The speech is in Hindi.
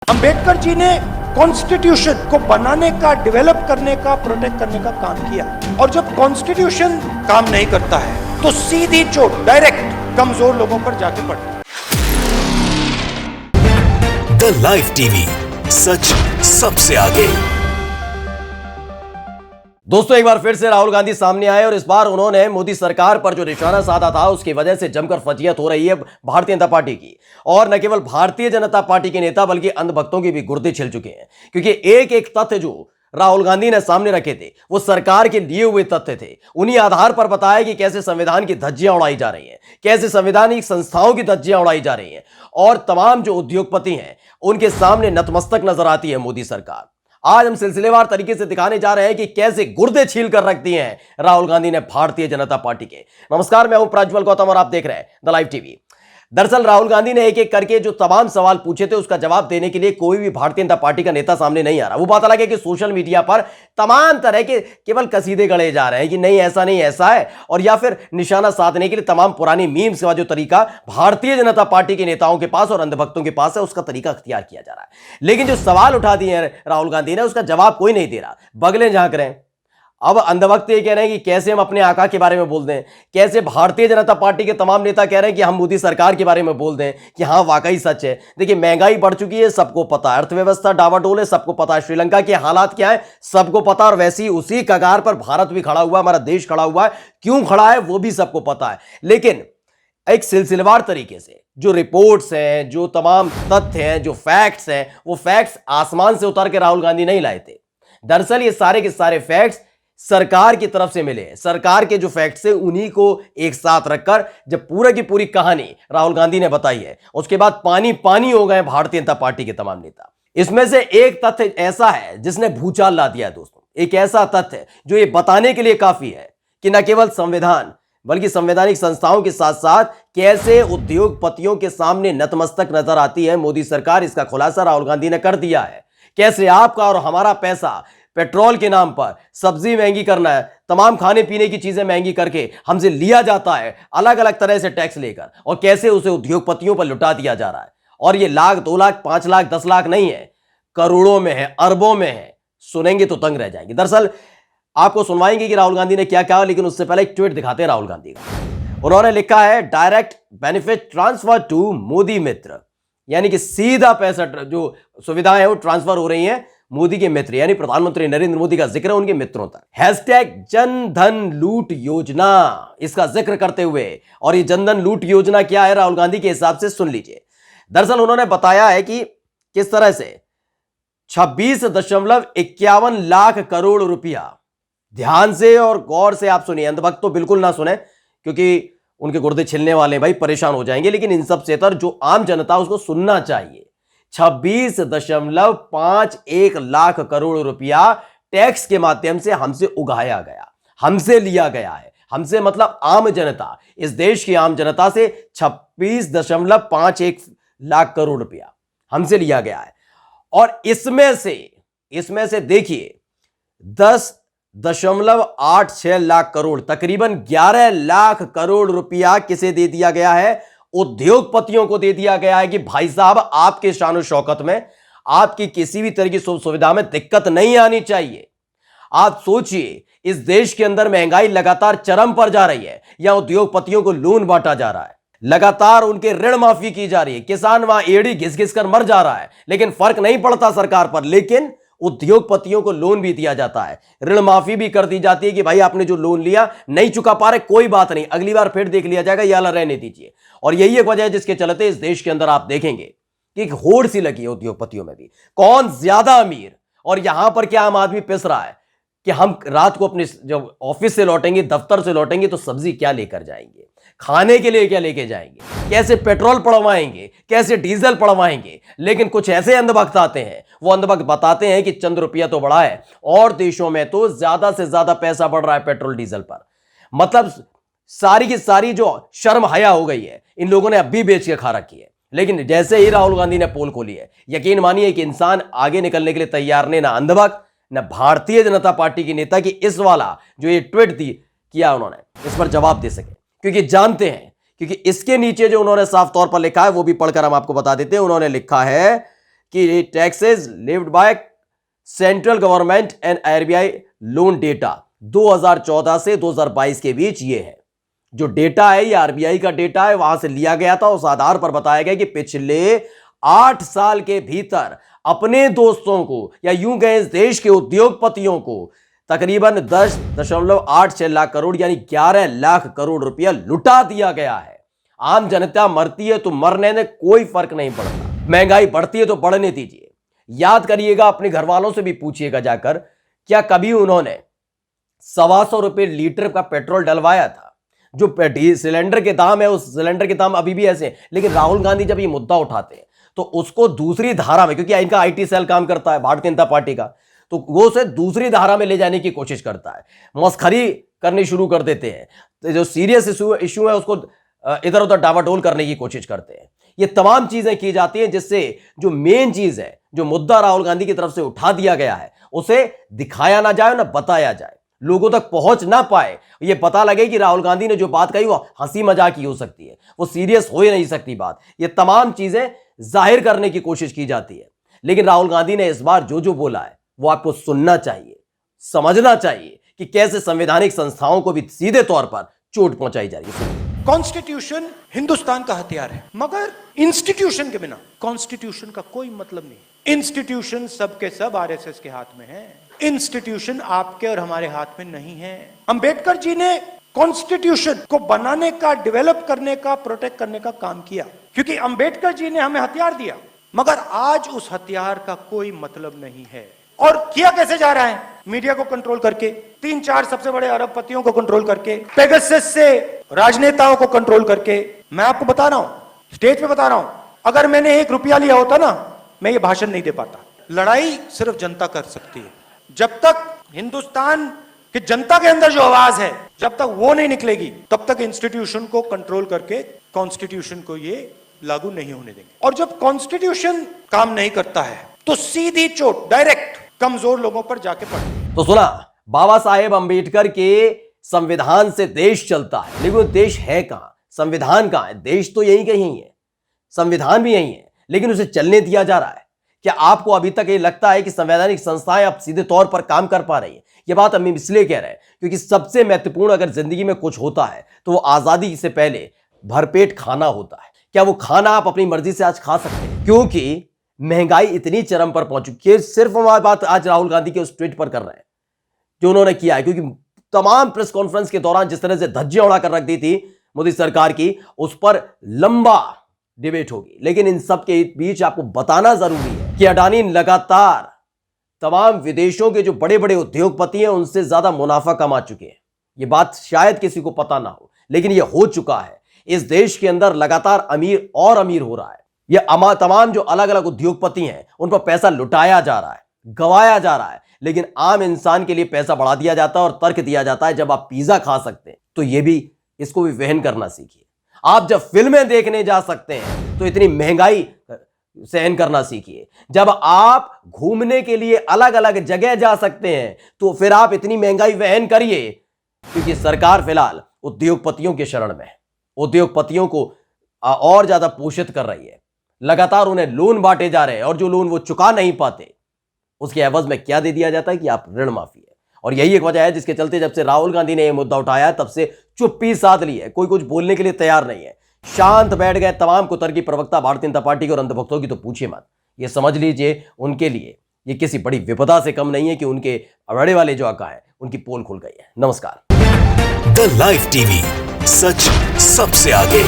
अंबेडकर जी ने कॉन्स्टिट्यूशन को बनाने का, डेवलप करने का, प्रोटेक्ट करने का काम किया। और जब कॉन्स्टिट्यूशन काम नहीं करता है तो सीधी चोट डायरेक्ट कमजोर लोगों पर जाके पड़ती है। द लाइव टीवी, सच सबसे आगे। दोस्तों, एक बार फिर से राहुल गांधी सामने आए और इस बार उन्होंने मोदी सरकार पर जो निशाना साधा था उसकी वजह से जमकर फजीयत हो रही है भारतीय जनता पार्टी की। और न केवल भारतीय जनता पार्टी के नेता बल्कि अंधभक्तों की भी गुर्दे छिल चुके हैं, क्योंकि एक एक तथ्य जो राहुल गांधी ने सामने रखे थे वो सरकार के लिए हुए तथ्य थे। उन्हीं आधार पर बताया कि कैसे संविधान की धज्जियां उड़ाई जा रही हैं, कैसे संवैधानिक संस्थाओं की धज्जियां उड़ाई जा रही हैं और तमाम जो उद्योगपति हैं उनके सामने नतमस्तक नजर आती है मोदी सरकार। आज हम सिलसिलेवार तरीके से दिखाने जा रहे हैं कि कैसे गुर्दे छील कर रख दिए हैं राहुल गांधी ने भारतीय जनता पार्टी के। नमस्कार, मैं हूं प्रज्वल गौतम और आप देख रहे हैं द लाइव टीवी। दरअसल राहुल गांधी ने एक एक करके जो तमाम सवाल पूछे थे उसका जवाब देने के लिए कोई भी भारतीय जनता पार्टी का नेता सामने नहीं आ रहा। वो बात अलग है कि सोशल मीडिया पर तमाम तरह के केवल कसीदे गढ़े जा रहे हैं कि नहीं ऐसा नहीं ऐसा है, और या फिर निशाना साधने के लिए तमाम पुरानी मीम्स का जो तरीका भारतीय जनता पार्टी के नेताओं के पास और अंधभक्तों के पास है उसका तरीका अख्तियार किया जा रहा है। लेकिन जो सवाल उठा दिए हैं राहुल गांधी ने उसका जवाब कोई नहीं दे रहा, बगले झांक रहे हैं। अब अंधभक्त ये कह रहे हैं कि कैसे हम अपने आका के बारे में बोल दें, कैसे भारतीय जनता पार्टी के तमाम नेता कह रहे हैं कि हम मोदी सरकार के बारे में बोल दें कि हाँ वाकई सच है। देखिए, महंगाई बढ़ चुकी है, सबको पता है, अर्थव्यवस्था डावाडोल है, सबको पता है, श्रीलंका के हालात क्या है सबको पता, और वैसे ही उसी कगार पर भारत भी खड़ा हुआ, हमारा देश खड़ा हुआ है। क्यों खड़ा है वो भी सबको पता है। लेकिन एक सिलसिलेवार तरीके से जो रिपोर्ट्स हैं, जो तमाम तथ्य हैं, जो फैक्ट्स हैं, वो फैक्ट्स आसमान से उतर के राहुल गांधी नहीं लाए थे। दरअसल ये सारे के सारे फैक्ट्स सरकार की तरफ से मिले हैं। सरकार के जो फैक्ट्स हैं उन्हीं को एक साथ रखकर जब पूरा की पूरी कहानी राहुल गांधी ने बताई है, उसके बाद पानी पानी हो गए भारतीय जनता पार्टी के तमाम नेता। इसमें से एक तथ्य ऐसा है जिसने भूचाल ला दिया है दोस्तों, एक ऐसा तथ्य जो ये बताने के लिए काफी है कि न केवल संविधान बल्कि संवैधानिक संस्थाओं के साथ साथ कैसे उद्योगपतियों के सामने नतमस्तक नजर आती है मोदी सरकार। इसका खुलासा राहुल गांधी ने कर दिया है। कैसे आपका और हमारा पैसा पेट्रोल के नाम पर, सब्जी महंगी करना है, तमाम खाने पीने की चीजें महंगी करके हमसे लिया जाता है अलग अलग तरह से टैक्स लेकर, और कैसे उसे उद्योगपतियों पर लुटा दिया जा रहा है। और ये लाख, 2 लाख, 5 लाख, 10 लाख नहीं है, करोड़ों में है, अरबों में है। सुनेंगे तो तंग रह जाएंगे। दरअसल आपको सुनवाएंगे कि राहुल गांधी ने क्या कहा, लेकिन उससे पहले एक ट्वीट दिखाते हैं राहुल गांधी का। उन्होंने लिखा है, direct benefit transfer to Modi मित्र, यानी कि सीधा पैसा जो सुविधाएं हैं वो ट्रांसफर हो रही हैं मोदी के मित्र, यानी प्रधानमंत्री नरेंद्र मोदी का जिक्र है उनके मित्रों तक। हैशटैग जन धन लूट योजना, इसका जिक्र करते हुए, और ये जन धन लूट योजना क्या है राहुल गांधी के हिसाब से सुन लीजिए। दरअसल उन्होंने बताया है कि किस तरह से 26.51 लाख करोड़ रुपया, ध्यान से और गौर से आप सुनिए, अंधभक्त तो बिल्कुल ना सुने क्योंकि उनके गुर्दे छिलने वाले भाई, परेशान हो जाएंगे। लेकिन इन सब से तर जो आम जनता उसको सुनना चाहिए। 26.51 लाख करोड़ रुपया टैक्स के माध्यम से हमसे उगाया गया, हमसे लिया गया है। हमसे मतलब आम जनता, इस देश की आम जनता से 26.51 लाख करोड़ रुपया हमसे लिया गया है। और इसमें से देखिए 10.86 लाख करोड़, तकरीबन 11 लाख करोड़ रुपया किसे दे दिया गया है? उद्योगपतियों को दे दिया गया है कि भाई साहब आपके शान शौकत में, आपकी किसी भी तरह की सुख सुविधा में दिक्कत नहीं आनी चाहिए। आप सोचिए, इस देश के अंदर महंगाई लगातार चरम पर जा रही है, या उद्योगपतियों को लोन बांटा जा रहा है, लगातार उनके ऋण माफी की जा रही है, किसान वहां एड़ी घिस घिस कर मर जा रहा है, लेकिन फर्क नहीं पड़ता सरकार पर। लेकिन उद्योगपतियों को लोन भी दिया जाता है, ऋण माफी भी कर दी जाती है कि भाई आपने जो लोन लिया नहीं चुका पा रहे, कोई बात नहीं, अगली बार फिर देख लिया जाएगा, या रहने दीजिए। और यही एक वजह है जिसके चलते इस देश के अंदर आप देखेंगे कि एक होड़ सी लगी है उद्योगपतियों में भी, कौन ज्यादा अमीर। और यहां पर क्या आम आदमी पिस रहा है कि हम रात को अपने जब ऑफिस से लौटेंगे, दफ्तर से लौटेंगे, तो सब्जी क्या लेकर जाएंगे, खाने के लिए क्या लेके जाएंगे, कैसे पेट्रोल पड़वाएंगे, कैसे डीजल पड़वाएंगे। लेकिन कुछ ऐसे अंधभक्त आते हैं, वो अंधभक्त बताते हैं कि चंद रुपया तो बढ़ा है, और देशों में तो ज्यादा से ज्यादा पैसा बढ़ रहा है पेट्रोल डीजल पर। मतलब सारी की सारी जो शर्म हया हो गई है, इन लोगों ने अब भी बेच के खा रखी है। लेकिन जैसे ही राहुल गांधी ने पोल खोली है, यकीन मानिए कि इंसान आगे निकलने के लिए तैयार नहीं, ना अंधभक्त न भारतीय जनता पार्टी के नेता की इस वाला जो ये ट्वीट किया उन्होंने इस पर जवाब दे सके, क्योंकि जानते हैं क्योंकि इसके नीचे जो उन्होंने साफ तौर पर लिखा है वो भी पढ़कर हम आपको बता देते हैं। उन्होंने लिखा है कि taxes lived by central government and RBI loan data 2014 से 2022 के बीच ये है। जो डेटा है ये आरबीआई का डेटा है, वहां से लिया गया था। उस आधार पर बताया गया कि पिछले 8 साल के भीतर अपने दोस्तों को या यूं कहें इस देश के उद्योगपतियों को तकरीबन 10.86 लाख करोड़ यानी 11 लाख करोड़ रुपया लुटा दिया गया है। आम जनता मरती है तो मरने में कोई फर्क नहीं पड़ता, महंगाई बढ़ती है तो बढ़ने दीजिए। याद करिएगा, अपने घर वालों से भी पूछिएगा जाकर, क्या कभी उन्होंने 125 रुपए लीटर का पेट्रोल डलवाया था? जो सिलेंडर के दाम है उस सिलेंडर के दाम अभी भी ऐसे हैं। लेकिन राहुल गांधी जब ये मुद्दा उठाते हैं तो उसको दूसरी धारा में, क्योंकि इनका आईटी सेल काम करता है भारतीय जनता पार्टी का, तो वो उसे दूसरी धारा में ले जाने की कोशिश करता है, मस्खरी करनी शुरू कर देते हैं। तो जो सीरियस इशू है उसको इधर उधर डावाडोल करने की कोशिश करते हैं। ये तमाम चीजें की जाती हैं जिससे जो मेन चीज है, जो मुद्दा राहुल गांधी की तरफ से उठा दिया गया है, उसे दिखाया ना जाए, ना बताया जाए, लोगों तक पहुंच ना पाए। ये पता लगे कि राहुल गांधी ने जो बात कही वो हंसी मजाक की हो सकती है, वो सीरियस हो ही नहीं सकती बात। ये तमाम चीजें जाहिर करने की कोशिश की जाती है। लेकिन राहुल गांधी ने इस बार जो बोला है वो आपको सुनना चाहिए, समझना चाहिए कि कैसे संवैधानिक संस्थाओं को भी सीधे तौर पर चोट पहुंचाई जा रही है। कॉन्स्टिट्यूशन हिंदुस्तान का हथियार है, मगर इंस्टीट्यूशन के बिना कॉन्स्टिट्यूशन का कोई मतलब नहीं। इंस्टीट्यूशन सबके सब आरएसएस के हाथ में है, इंस्टीट्यूशन आपके और हमारे हाथ में नहीं है। अंबेडकर जी ने कॉन्स्टिट्यूशन को बनाने का, डेवलप करने का, प्रोटेक्ट करने का काम किया, क्योंकि अंबेडकर जी ने हमें हथियार दिया। मगर आज उस हथियार का कोई मतलब नहीं है। और किया कैसे जा रहा है? मीडिया को कंट्रोल करके, 3-4 सबसे बड़े अरबपतियों को कंट्रोल करके, पेगासस से राजनेताओं को कंट्रोल करके। मैं आपको बता रहा हूं, स्टेज पे बता रहा हूं, अगर मैंने 1 रुपया लिया होता ना, मैं ये भाषण नहीं दे पाता। लड़ाई सिर्फ जनता कर सकती है। जब तक हिंदुस्तान की जनता के अंदर जो आवाज है, जब तक वो नहीं निकलेगी, तब तक इंस्टीट्यूशन को कंट्रोल करके कॉन्स्टिट्यूशन को ये लागू नहीं होने देंगे। और जब कॉन्स्टिट्यूशन काम नहीं करता है तो सीधी चोट डायरेक्ट कमजोर लोगों पर जाके पड़ती। तो सुना, बाबा साहेब अंबेडकर के संविधान से देश चलता है, लेकिन वो देश है कहां? संविधान कहां है? देश तो यही कहीं है, संविधान भी यही है, लेकिन उसे चलने दिया जा रहा है। क्या आपको अभी तक ये लगता है कि संवैधानिक संस्थाएं अब सीधे तौर पर काम कर पा रही है? यह बात हम इसलिए कह रहे हैं क्योंकि सबसे महत्वपूर्ण अगर जिंदगी में कुछ होता है तो वो आजादी से पहले भरपेट खाना होता है। क्या वो खाना आप अपनी मर्जी से आज खा सकते हैं? क्योंकि महंगाई इतनी चरम पर पहुंच चुकी है। सिर्फ हमारी बात आज राहुल गांधी के उस ट्वीट पर कर रहे हैं जो उन्होंने किया है, क्योंकि तमाम प्रेस कॉन्फ्रेंस के दौरान जिस तरह से धज्जियां उड़ा कर रख दी थी मोदी सरकार की, उस पर लंबा डिबेट होगी। लेकिन इन सब के बीच आपको बताना जरूरी है कि अडानी लगातार तमाम विदेशों के जो बड़े बड़े उद्योगपति हैं उनसे ज्यादा मुनाफा कमा चुके हैं। यह बात शायद किसी को पता ना हो, लेकिन यह हो चुका है। इस देश के अंदर लगातार अमीर और अमीर हो रहा है। यह तमाम जो अलग अलग उद्योगपति हैं उन पर पैसा लुटाया जा रहा है, गवाया जा रहा है। लेकिन आम इंसान के लिए पैसा बढ़ा दिया जाता है और तर्क दिया जाता है जब आप पिज्जा खा सकते हैं तो ये भी, इसको भी वहन करना सीखिए। आप जब फिल्में देखने जा सकते हैं तो इतनी महंगाई सहन करना सीखिए। जब आप घूमने के लिए अलग अलग जगह जा सकते हैं तो फिर आप इतनी महंगाई वहन करिए, क्योंकि सरकार फिलहाल उद्योगपतियों के शरण में है, उद्योगपतियों को और ज्यादा पोषित कर रही है। लगातार उन्हें लोन बांटे जा रहे हैं और जो लोन वो चुका नहीं पाते उसके एवज में क्या दे दिया जाता है कि आप ऋण माफी है। और यही एक वजह है जिसके चलते जब से राहुल गांधी ने यह मुद्दा उठाया तब से चुप्पी साध ली है, कोई कुछ बोलने के लिए तैयार नहीं है, शांत बैठ गए। तमाम कुतर्की प्रवक्ता भारतीय जनता पार्टी के और अंधभक्तों की तो पूछिए मत। ये समझ लीजिए उनके लिए ये किसी बड़ी विपदा से कम नहीं है कि उनके बड़े वाले जो आका है उनकी पोल खुल गई है। नमस्कार। द लाइव टीवी, सच सबसे आगे।